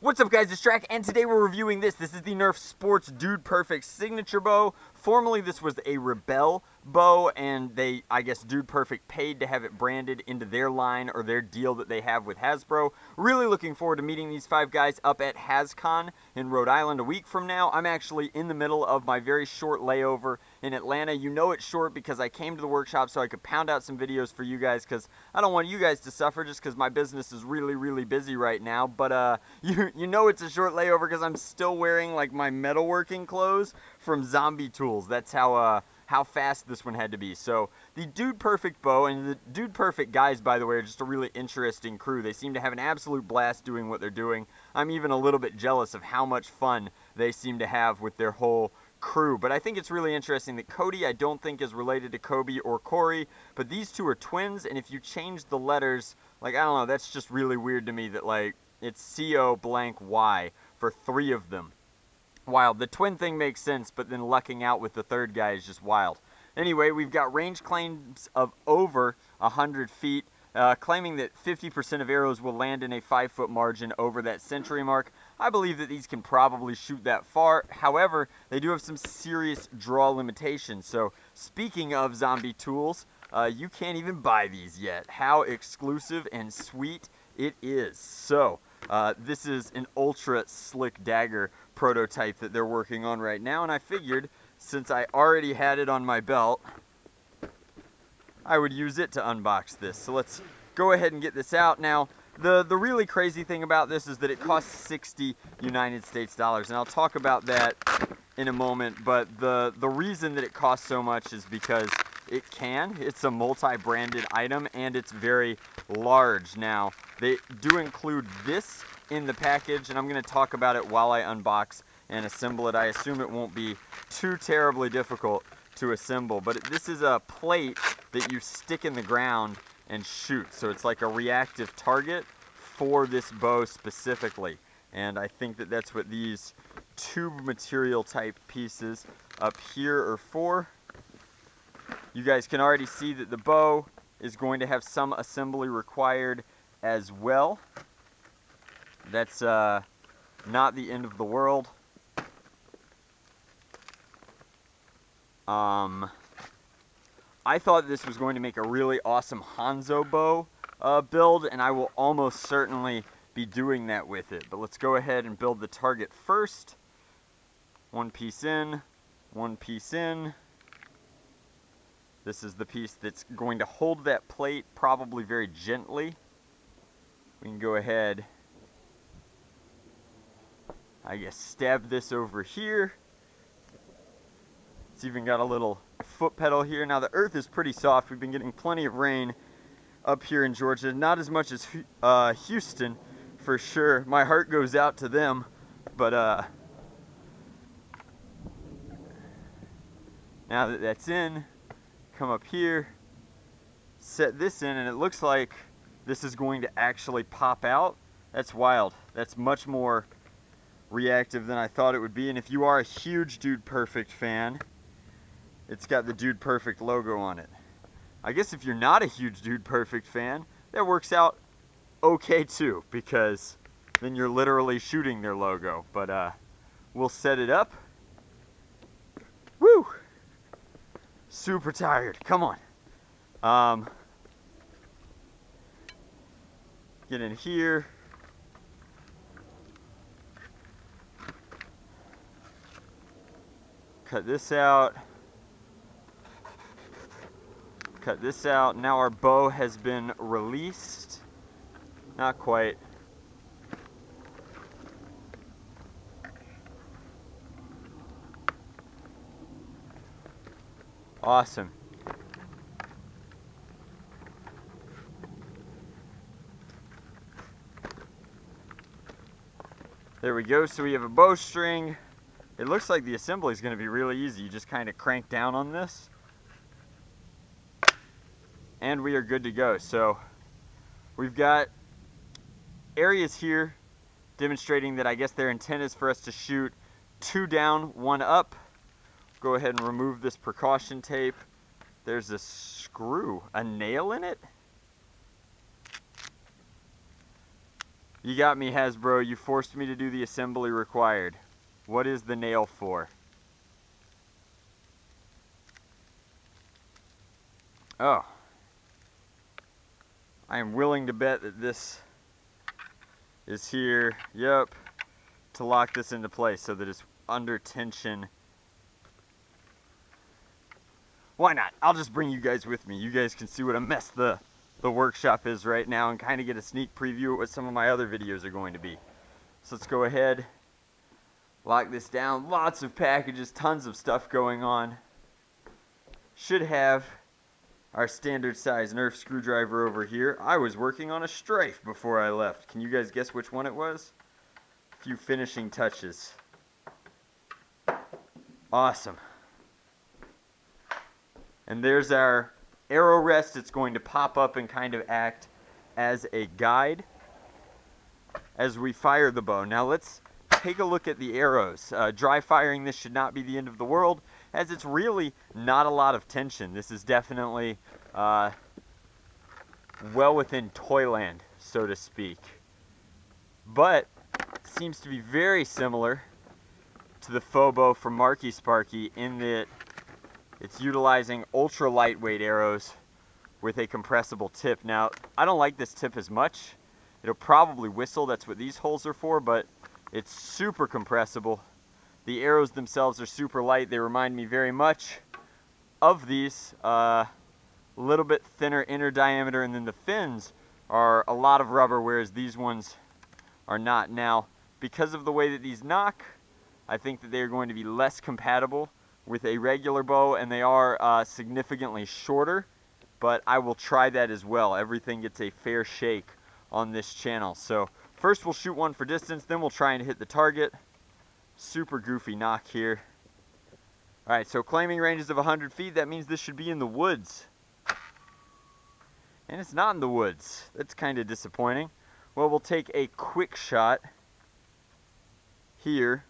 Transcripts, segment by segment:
What's up guys, it's Drac, and today we're reviewing this. This is the Nerf Sports Dude Perfect Signature Bow. Formerly this was a Rebel bow, and I guess Dude Perfect paid to have it branded into their line or their deal that they have with Hasbro. Really looking forward to meeting these five guys up at HasCon in Rhode Island a week from now. I'm actually in the middle of my very short layover in Atlanta. You know it's short because I came to the workshop so I could pound out some videos for you guys, because I don't want you guys to suffer just because my business is really busy right now. But you know it's a short layover because I'm still wearing like my metalworking clothes from Zombie Tools. That's how fast this one had to be. So the Dude Perfect bow, and the Dude Perfect guys, by the way, are just a really interesting crew. They seem to have an absolute blast doing what they're doing. I'm even a little bit jealous of how much fun they seem to have with their whole crew. But I think it's really interesting that Cody, I don't think, is related to Kobe or Corey, but these two are twins, and if you change the letters, like, I don't know, that's just really weird to me that, like, it's C-O blank Y for three of them. Wild. The twin thing makes sense, but then lucking out with the third guy is just wild. Anyway, we've got range claims of over 100 feet, claiming that 50% of arrows will land in a 5-foot margin over that century mark. I believe that these can probably shoot that far. However, they do have some serious draw limitations. So, speaking of Zombie Tools, you can't even buy these yet. How exclusive and sweet it is. So, this is an ultra slick dagger prototype that they're working on right now, and I figured since I already had it on my belt, I would use it to unbox this. So let's go ahead and get this out. Now, the really crazy thing about this is that it costs 60 United States dollars, and I'll talk about that in a moment, but the reason that it costs so much is because it's a multi-branded item, and it's very large. Now, they do include this in the package, and I'm going to talk about it while I unbox and assemble it. I assume it won't be too terribly difficult to assemble, but this is a plate that you stick in the ground and shoot, so it's like a reactive target for this bow specifically, and I think that that's what these tube material type pieces up here are for. You guys can already see that the bow is going to have some assembly required as well. That's not the end of the world. I thought this was going to make a really awesome Hanzo bow build, and I will almost certainly be doing that with it. But let's go ahead and build the target first. One piece in, one piece in. This is the piece that's going to hold that plate, probably very gently. We can go ahead, I guess, stab this over here. It's even got a little foot pedal here. Now the earth is pretty soft. We've been getting plenty of rain up here in Georgia. Not as much as Houston, for sure. My heart goes out to them, but now that that's in, come up here, set this in, and it looks like this is going to actually pop out. That's wild. That's much more reactive than I thought it would be. And if you are a huge Dude Perfect fan, it's got the Dude Perfect logo on it. I guess if you're not a huge Dude Perfect fan, that works out okay too, because then you're literally shooting their logo. But we'll set it up. Woo! Super tired. Come on. Get in here. Cut this out. Cut this out. Now our bow has been released. Not quite. Awesome. There we go. So we have a bowstring. It looks like the assembly is going to be really easy. You just kind of crank down on this, and we are good to go. So we've got areas here demonstrating that I guess their intent is for us to shoot 2 down, 1 up. Go ahead and remove this precaution tape. There's a screw, a nail in it? You got me, Hasbro. You forced me to do the assembly required. What is the nail for? Oh. I am willing to bet that this is here, yep, to lock this into place so that it's under tension. Why not? I'll just bring you guys with me. You guys can see what a mess the workshop is right now and kind of get a sneak preview of what some of my other videos are going to be. So let's go ahead, lock this down. Lots of packages, tons of stuff going on. Should have our standard size Nerf screwdriver over here. I was working on a Strife before I left. Can you guys guess which one it was? A few finishing touches. Awesome. And there's our arrow rest. It's going to pop up and kind of act as a guide as we fire the bow. Now let's take a look at the arrows. Dry firing this should not be the end of the world, as it's really not a lot of tension. This is definitely well within toyland, so to speak. But it seems to be very similar to the faux bow from Marky Sparky in that it's utilizing ultra lightweight arrows with a compressible tip. Now, I don't like this tip as much. It'll probably whistle, that's what these holes are for, but it's super compressible. The arrows themselves are super light. They remind me very much of these. A little bit thinner inner diameter, and then the fins are a lot of rubber, whereas these ones are not. Now, because of the way that these knock, I think that they are going to be less compatible with a regular bow, and they are significantly shorter, but I will try that as well. Everything gets a fair shake on this channel. So first we'll shoot one for distance, then we'll try and hit the target. Super goofy knock here. Alright, so claiming ranges of 100 feet, that means this should be in the woods. And it's not in the woods. That's kind of disappointing. Well, we'll take a quick shot here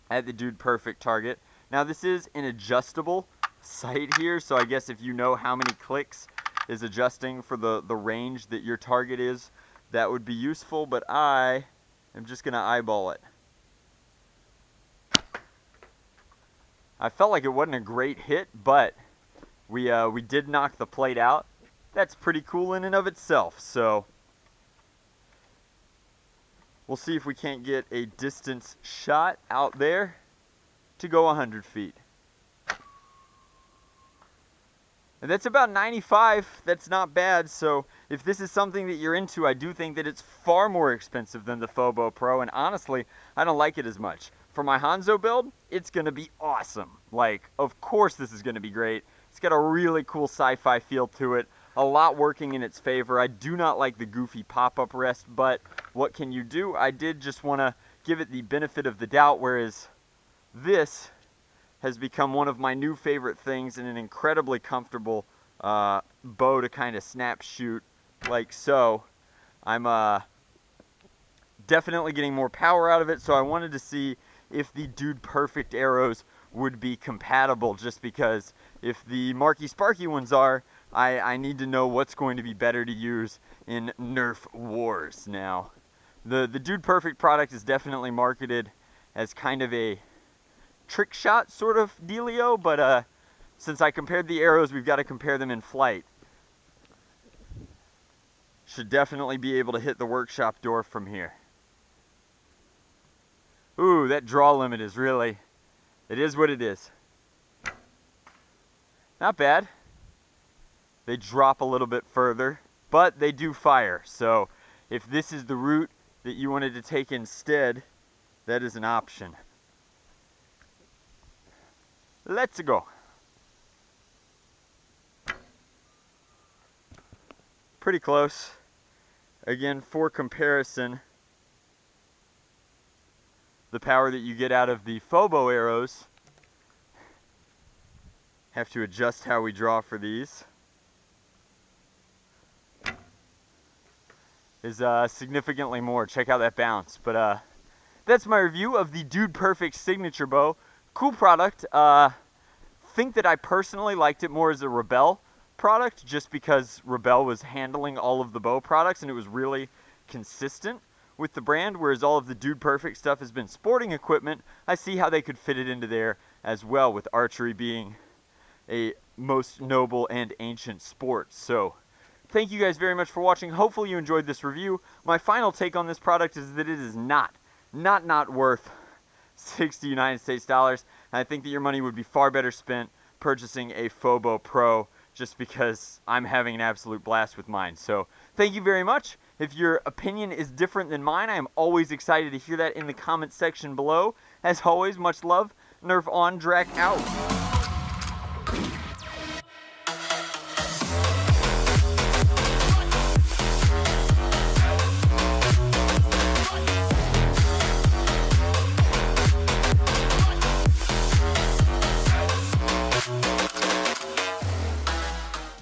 at the Dude Perfect target. Now this is an adjustable sight here, so I guess if you know how many clicks is adjusting for the range that your target is, that would be useful, but I am just going to eyeball it. I felt like it wasn't a great hit, but we did knock the plate out. That's pretty cool in and of itself, so we'll see if we can't get a distance shot out there to go 100 feet. And that's about 95. That's not bad. So if this is something that you're into, I do think that it's far more expensive than the faux bow Pro, and honestly, I don't like it as much. For my Hanzo build, it's going to be awesome. Like, of course this is going to be great. It's got a really cool sci-fi feel to it, a lot working in its favor. I do not like the goofy pop-up rest, but what can you do? I did just want to give it the benefit of the doubt, whereas this has become one of my new favorite things and an incredibly comfortable bow to kind of snap shoot like so. I'm definitely getting more power out of it, so I wanted to see if the Dude Perfect arrows would be compatible, just because if the Marky Sparky ones are, I need to know what's going to be better to use in Nerf wars. Now, the Dude Perfect product is definitely marketed as kind of a trick shot sort of dealio, but since I compared the arrows, we've got to compare them in flight. Should definitely be able to hit the workshop door from here. Ooh, that draw limit is really, it is what it is. Not bad. They drop a little bit further, but they do fire. So if this is the route that you wanted to take instead, that is an option. Let's go. Pretty close. Again, for comparison, the power that you get out of the faux bow arrows, have to adjust how we draw for these, is significantly more. Check out that bounce. But that's my review of the Dude Perfect signature bow. Cool product. Think that I personally liked it more as a Rebel product, just because Rebel was handling all of the bow products and it was really consistent with the brand, whereas all of the Dude Perfect stuff has been sporting equipment. I see how they could fit it into there as well, with archery being a most noble and ancient sport. So thank you guys very much for watching. Hopefully you enjoyed this review. My final take on this product is that it is not worth 60 United States dollars. And I think that your money would be far better spent purchasing a Fobo Pro, just because I'm having an absolute blast with mine. So thank you very much. If your opinion is different than mine, I am always excited to hear that in the comments section below. As always, much love. Nerf on, Drac out.